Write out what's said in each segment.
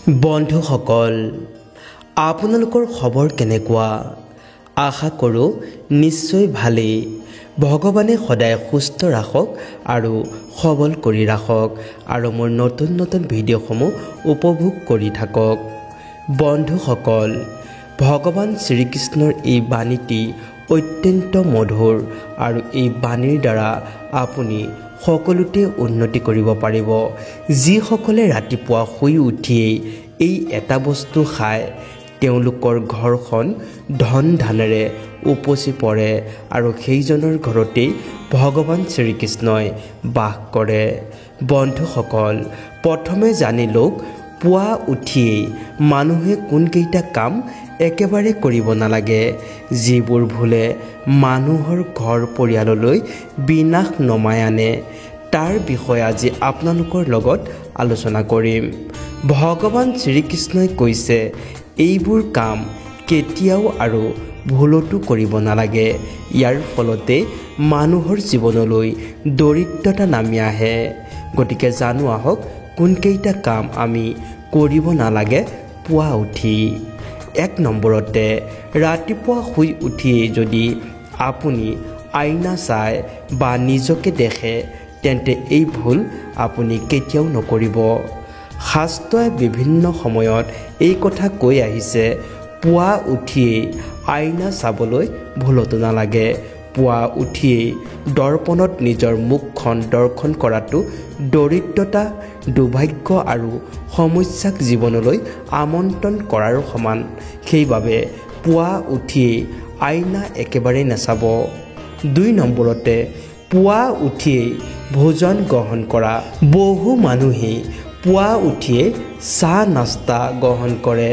বন্ধুসকল, আপোনালোকৰ খবৰ কেনেকুৱা? আশা কৰোঁ নিশ্চয় ভালেই। ভগৱানে সদায় সুস্থ ৰাখক আৰু সবল কৰি ৰাখক আৰু মোৰ নতুন নতুন ভিডিঅ'সমূহ উপভোগ কৰি থাকক। বন্ধুসকল, ভগৱান শ্ৰীকৃষ্ণৰ এই বাণীটি অত্যন্ত মধুৰ আৰু এই বাণীৰ দ্বাৰা আপুনি সকলোতে উন্নতি কৰিব পাৰিব। যিসকলে ৰাতিপুৱা শুই উঠিয়েই এই এটা বস্তু খায়, তেওঁলোকৰ ঘৰখন ধন ধানেৰে উপচি পৰে আৰু সেইজনৰ ঘৰতেই ভগৱান শ্ৰীকৃষ্ণই বাস কৰে। বন্ধুসকল, প্ৰথমে জানি লওক, পুৱা উঠিয়েই মানুহে কোনকেইটা কাম একেবাৰে কৰিব নালাগে, যিবোৰ ভুলে মানুহৰ ঘৰ পৰিয়াললৈ বিনাশ নমাই আনে। তাৰ বিষয়ে আজি আপোনালোকৰ লগত আলোচনা কৰিম। ভগৱান শ্ৰীকৃষ্ণই কৈছে, এইবোৰ কাম কেতিয়াও আৰু ভুলতো কৰিব নালাগে। ইয়াৰ ফলতে মানুহৰ জীৱনলৈ দৰিদ্ৰতা নামি আহে। গতিকে জানো আহক, কোনকেইটা কাম আমি কৰিব নালাগে পুৱা উঠি। 1 নম্বৰতে, ৰাতিপুৱা শুই উঠিয়েই যদি আপুনি আইনা চায় বা নিজকে দেখে, তেন্তে এই ভুল আপুনি কেতিয়াও নকৰিব। শাস্ত্ৰই বিভিন্ন সময়ত এই কথা কৈ আহিছে, পুৱা উঠিয়েই আইনা চাবলৈ ভুলতো নালাগে। পুৱা উঠিয়েই দৰ্পণত নিজৰ মুখখন দৰ্শন কৰাটো দৰিদ্ৰতা, দুৰ্ভাগ্য আৰু সমস্যাক জীৱনলৈ আমন্ত্ৰণ কৰাৰ সমান। সেইবাবে পুৱা উঠিয়েই আইনা একেবাৰেই নাচাব। 2 নম্বৰতে, পুৱা উঠিয়েই ভোজন গ্ৰহণ কৰা। বহু মানুহেই পুৱা উঠিয়ে চাহ নাস্তা গ্ৰহণ কৰে।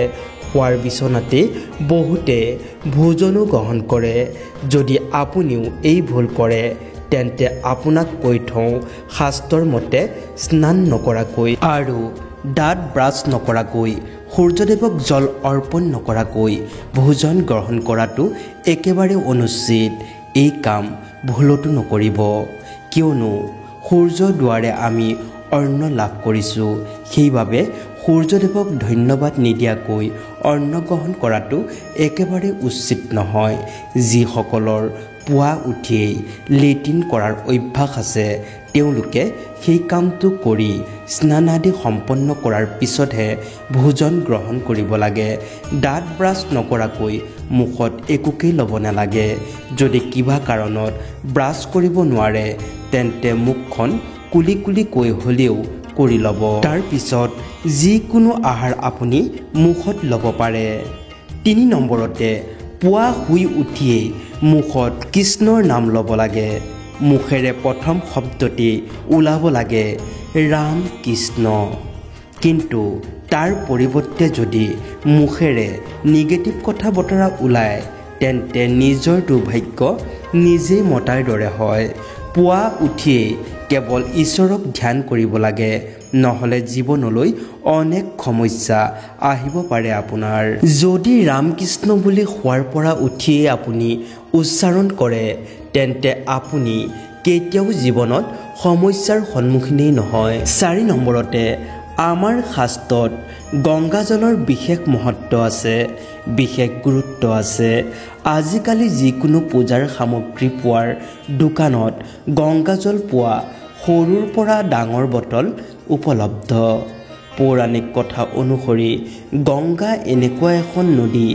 শোৱাৰ বিচনাতে বহুতে ভোজনো গ্ৰহণ কৰে। যদি আপুনিও এই ভুল কৰে, তেন্তে আপোনাক কৈ থওঁ, শাস্ত্ৰৰ মতে স্নান নকৰাকৈ আৰু দাঁত ব্ৰাছ নকৰাকৈ, সূৰ্যদেৱক জল অৰ্পণ নকৰাকৈ ভোজন গ্ৰহণ কৰাটো একেবাৰে অনুচিত। এই কাম ভুলতো নকৰিব, কিয়নো সূৰ্যৰ দ্বাৰে আমি অন্ন লাভ কৰিছোঁ। সেইবাবে সূৰ্যদেৱক ধন্যবাদ নিদিয়াকৈ অন্ন গ্ৰহণ কৰাটো একেবাৰে উচিত নহয়। যিসকলৰ পুৱা উঠিয়েই লেট্ৰিন কৰাৰ অভ্যাস আছে, তেওঁলোকে সেই কামটো কৰি স্নান আদি সম্পন্ন কৰাৰ পিছতহে ভোজন গ্ৰহণ কৰিব লাগে। দাঁত ব্ৰাছ নকৰাকৈ মুখত একোকেই ল'ব নালাগে। যদি কিবা কাৰণত ব্ৰাছ কৰিব নোৱাৰে, তেন্তে মুখখন কুলি কুলিকৈ হ'লেও কৰি ল'ব। তাৰপিছত যিকোনো আহাৰ আপুনি মুখত ল'ব পাৰে। 3 নম্বৰতে, পুৱা শুই উঠিয়েই মুখত কৃষ্ণৰ নাম ল'ব লাগে। মুখেৰে প্ৰথম শব্দটি ওলাব লাগে ৰাম কৃষ্ণ। কিন্তু তাৰ পৰিৱৰ্তে যদি মুখেৰে নিগেটিভ কথা বতৰা ওলায়, তেন্তে নিজৰ দুৰ্ভাগ্য নিজেই মতাৰ দৰে হয়। পুৱা উঠিয়েই কেৱল ঈশ্বৰক ধ্যান কৰিব লাগে, নহ'লে জীৱনলৈ অনেক সমস্যা আহিব পাৰে আপোনাৰ। যদি ৰামকৃষ্ণ বুলি শোৱাৰ পৰা উঠিয়েই আপুনি উচ্চাৰণ কৰে, তেন্তে আপুনি কেতিয়াও জীৱনত সমস্যাৰ সন্মুখীনেই নহয়। 4 নম্বৰতে, আমাৰ শাস্ত্ৰত গংগাজলৰ বিশেষ মহত্ব আছে, বিশেষ গুৰুত্ব আছে। আজিকালি যিকোনো পূজাৰ সামগ্ৰী পোৱাৰ দোকানত গংগাজল পোৱা সৰুৰ পৰা ডাঙৰ বটল উপলব্ধ। পৌৰাণিক কথা অনুসৰি গংগা এনেকুৱা এখন নদী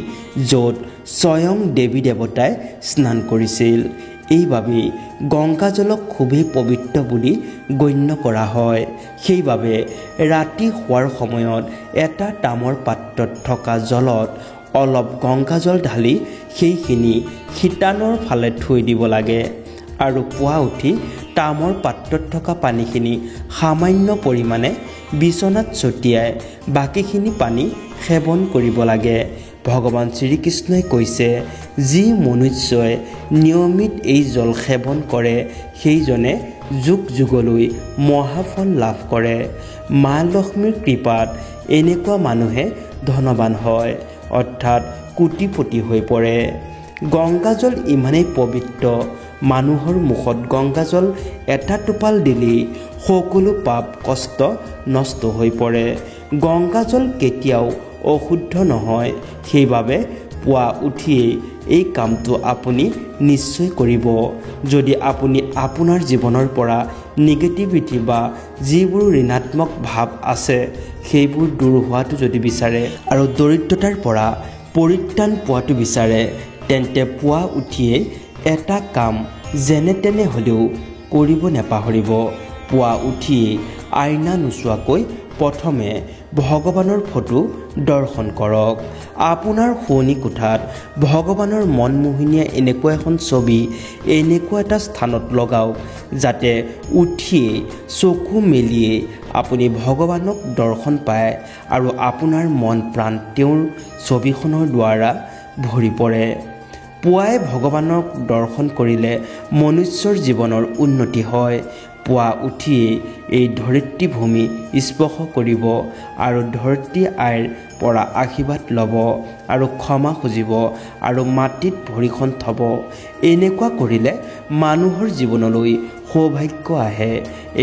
য'ত স্বয়ং দেৱী দেৱতাই স্নান কৰিছিল। এইবাবেই গংগাজলক খুবেই পবিত্ৰ বুলি গণ্য কৰা হয়। সেইবাবে ৰাতি শোৱাৰ সময়ত এটা তামৰ পাত্ৰত থকা জলত অলপ গংগাজল ঢালি সেইখিনি শীতানৰ ফালে থৈ দিব লাগে আৰু পুৱা উঠি তামৰ পাত্ৰত থকা পানীখিনি সামান্য পৰিমাণে বিচনাত ছটিয়াই বাকীখিনি পানী সেৱন কৰিব লাগে। ভগৱান শ্ৰীকৃষ্ণই কৈছে, যি মনুষ্যই নিয়মিত এই জল সেৱন কৰে, সেইজনে যুগ যুগলৈ মহাফল লাভ কৰে। মা লক্ষ্মীৰ কৃপাত এনেকুৱা মানুহে ধনৱান হয়, অৰ্থাৎ কোটিপতি হৈ পৰে। গংগাজল ইমানেই পবিত্ৰ, মানুহৰ মুখত গংগাজল এটা টোপাল দিলেই সকলো পাপ কষ্ট নষ্ট হৈ পৰে। গংগাজল কেতিয়াও অশুদ্ধ নহয়। সেইবাবে পুৱা উঠিয়েই এই কামটো আপুনি নিশ্চয় কৰিব। যদি আপুনি আপোনাৰ জীৱনৰ পৰা নিগেটিভিটি বা যিবোৰ ঋণাত্মক ভাৱ আছে সেইবোৰ দূৰ হোৱাটো যদি বিচাৰে আৰু দৰিদ্ৰতাৰ পৰা পৰিত্ৰাণ পোৱাটো বিচাৰে, তেন্তে পুৱা উঠিয়েই এটা কাম যেনে তেনে হ'লেও কৰিব নাপাহৰিব। পুৱা উঠিয়েই আইনা নোচোৱাকৈ প্ৰথমে ভগৱানৰ ফটো দৰ্শন কৰক। আপোনাৰ শোৱনি কোঠাত ভগৱানৰ মনমোহনীয়া এনেকুৱা এখন ছবি এনেকুৱা এটা স্থানত লগাওক যাতে উঠিয়েই চকু মেলিয়েই আপুনি ভগৱানক দৰ্শন পায় আৰু আপোনাৰ মন প্ৰাণ তেওঁৰ ছবিখনৰ দ্বাৰা ভৰি পৰে। পুৱাই ভগৱানক দৰ্শন কৰিলে মনুষ্যৰ জীৱনৰ উন্নতি হয়। পুৱা উঠিয়েই এই ধৰিত্ৰী ভূমি স্পৰ্শ কৰিব আৰু ধৰিত্ৰী আইৰ পৰা আশীৰ্বাদ ল'ব আৰু ক্ষমা খুজিব আৰু মাটিত ভৰিখন থ'ব। এনেকুৱা কৰিলে মানুহৰ জীৱনলৈ সৌভাগ্য আহে।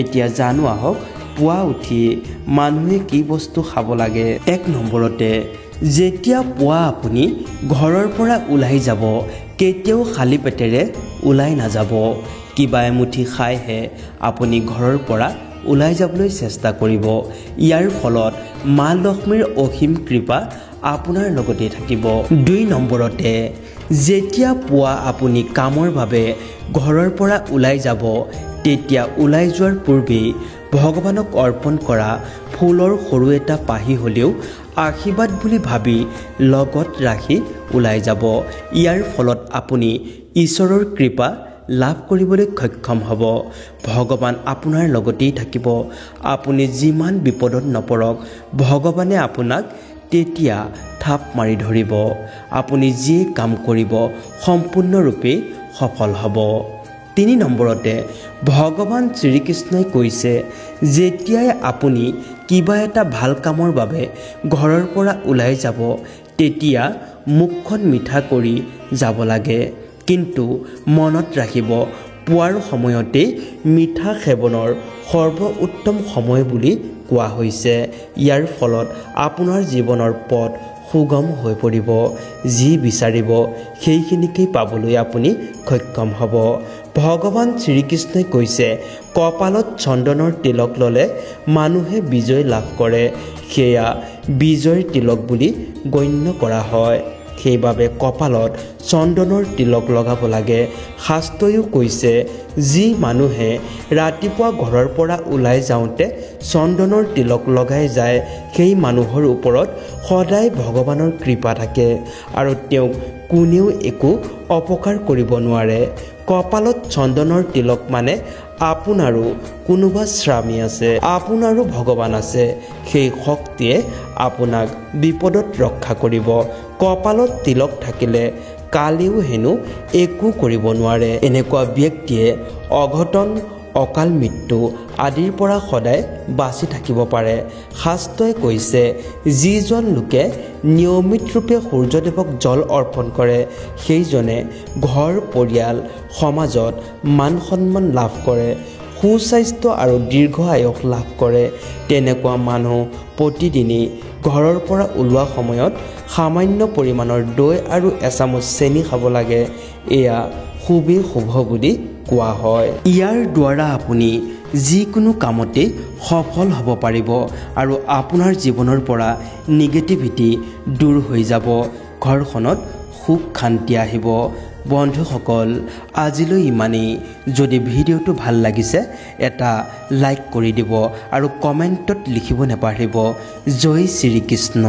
এতিয়া জানো আহক পুৱা উঠিয়েই মানুহে কি বস্তু খাব লাগে। 1 নম্বৰতে, যেতিয়া পুৱা আপুনি ঘৰৰ পৰা ওলাই যাব কেতিয়াও খালী পেটেৰে ওলাই নাযাব। কিবা এমুঠি খাইহে আপুনি ঘৰৰ পৰা ওলাই যাবলৈ চেষ্টা কৰিব। ইয়াৰ ফলত মা লক্ষ্মীৰ অসীম কৃপা আপোনাৰ লগতে থাকিব। 2 নম্বৰতে, যেতিয়া পুৱা আপুনি কামৰ বাবে ঘৰৰ পৰা ওলাই যাব তেতিয়া ওলাই যোৱাৰ পূৰ্বেই ভগৱানক অৰ্পণ কৰা ফুলৰ সৰু এটা পাহি হ'লেও আশীৰ্বাদ বুলি ভাবি লগত ৰাখি ওলাই যাব। ইয়াৰ ফলত আপুনি ঈশ্বৰৰ কৃপা লাভ কৰিবলৈ সক্ষম হ'ব। ভগৱান আপোনাৰ লগতেই থাকিব। আপুনি যিমান বিপদত নপৰক ভগৱানে আপোনাক তেতিয়া থাপ মাৰি ধৰিব। আপুনি যি কাম কৰিব সম্পূৰ্ণৰূপে সফল হ'ব। 3 নম্বৰতে, ভগৱান শ্ৰীকৃষ্ণই কৈছে যেতিয়াই আপুনি কিবা এটা ভাল কামৰ বাবে ঘৰৰ পৰা ওলাই যাব তেতিয়া মুখখন মিঠা কৰি যাব লাগে। কিন্তু মনত ৰাখিব পুৱাৰ সময়তেই মিঠা সেৱনৰ সৰ্বোত্তম সময় বুলি কোৱা হৈছে। ইয়াৰ ফলত আপোনাৰ জীৱনৰ পথ সুগম হৈ পৰিব। যি বিচাৰিব সেইখিনিকেই পাবলৈ আপুনি সক্ষম হ'ব। ভগৱান শ্ৰীকৃষ্ণই কৈছে কপালত চন্দনৰ তিলক ল'লে মানুহে বিজয় লাভ কৰে। সেয়া বিজয়ৰ তিলক বুলি গণ্য কৰা হয়। সেইবাবে কপালত চন্দনৰ তিলক লগাব লাগে। শাস্ত্ৰয়ো কৈছে যি মানুহে ৰাতিপুৱা ঘৰৰ পৰা ওলাই যাওঁতে চন্দনৰ তিলক লগাই যায় সেই মানুহৰ ওপৰত সদায় ভগৱানৰ কৃপা থাকে আৰু তেওঁক কোনেও একো অপকাৰ কৰিব নোৱাৰে। কপালত চন্দনৰ তিলক মানে আপোনাৰো কোনোবা স্বামী আছে, আপোনাৰো ভগৱান আছে। সেই শক্তিয়ে আপোনাক বিপদত ৰক্ষা কৰিব। কপালত তিলক থাকিলে কালিও হেনো একো কৰিব নোৱাৰে। এনেকুৱা ব্যক্তিয়ে অঘটন, অকাল মৃত্যু আদিৰ পৰা সদায় বাচি থাকিব পাৰে। শাস্ত্ৰই কৈছে যিজন লোকে নিয়মিত ৰূপে সূৰ্যদেৱক জল অৰ্পণ কৰে সেইজনে ঘৰ, পৰিয়াল, সমাজত মান সন্মান লাভ কৰে, সুস্বাস্থ্য আৰু দীৰ্ঘ আয়ুস লাভ কৰে। তেনেকুৱা মানুহ প্ৰতিদিনেই ঘৰৰ পৰা ওলোৱা সময়ত সামান্য পৰিমাণৰ দৈ আৰু এচামুচ চেনি খাব লাগে। এয়া খুবেই শুভ বুলি কোৱা হয়। ইয়াৰ দ্বাৰা আপুনি যিকোনো কামতেই সফল হ'ব পাৰিব আৰু আপোনাৰ জীৱনৰ পৰা নিগেটিভিটি দূৰ হৈ যাব। ঘৰখনত সুখ শান্তি আহিব। বন্ধুসকল, আজিলৈ ইমানেই। যদি ভিডিঅ'টো ভাল লাগিছে এটা লাইক কৰি দিব আৰু কমেণ্টত লিখিব নাপাহৰিব জয় শ্ৰীকৃষ্ণ।